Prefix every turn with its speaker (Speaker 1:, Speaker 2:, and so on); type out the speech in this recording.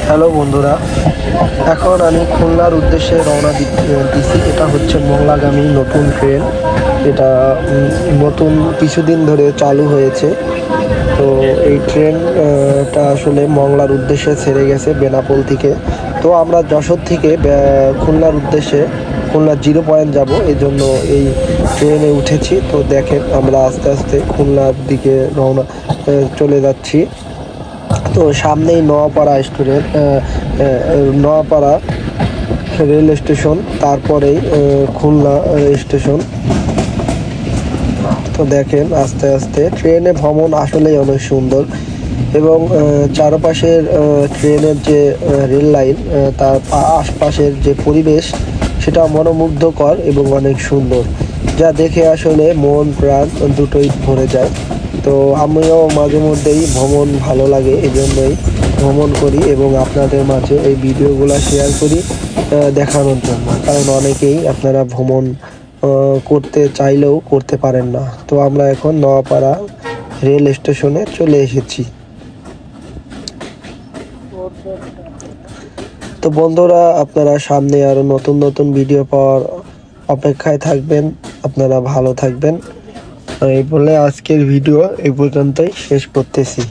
Speaker 1: Hello বন্ধুরা, এখন আমি খুলনার উদ্দেশ্যে রওনা দিছি। এটা হচ্ছে মংলাগামী নতুন ট্রেন। এটা নতুন কিছুদিন ধরে চালু হয়েছে। তো এই ট্রেনটা আসলে মংলার উদ্দেশ্যে ছেড়ে গেছে বেনাপোল থেকে। তো আমরা যশোর থেকে খুলনার উদ্দেশ্যে খুলনা 0 পয়েন্ট যাব, এই জন্য এই ট্রেনে উঠেছি। তো দেখেন আমরা আস্তে আস্তে খুলনার দিকে রওনা চলে যাচ্ছি। তো সামনেই নোয়াপাড়া নোয়াপাড়া রেল স্টেশন, তারপরেই খুলনা স্টেশন। তো দেখেন আস্তে আস্তে ট্রেনে ভ্রমণ আসলেই অনেক সুন্দর, এবং চারপাশের ট্রেনের যে রেল লাইন, তার আশপাশের যে পরিবেশ সেটা মনোমুগ্ধকর এবং অনেক সুন্দর, যা দেখে আসলে মন প্রাণ দুটোই ভরে যায়। তো আমিও মাঝে মধ্যেই ভ্রমণ ভালো লাগে, এজন্যই ভ্রমণ করি এবং আপনাদের মাঝে এই ভিডিওগুলো শেয়ার করি দেখানোর জন্য। কারণ অনেকেই আপনারা ভ্রমণ করতে চাইলেও করতে পারেন না। তো আমরা এখন নোয়াপাড়া রেল স্টেশনে চলে এসেছি। তো বন্ধুরা, আপনারা সামনে আরও নতুন নতুন ভিডিও পাওয়ার অপেক্ষায় থাকবেন। আপনারা ভালো থাকবেন। এই বলে আজকের ভিডিও এই পর্যন্তই শেষ করতেছি।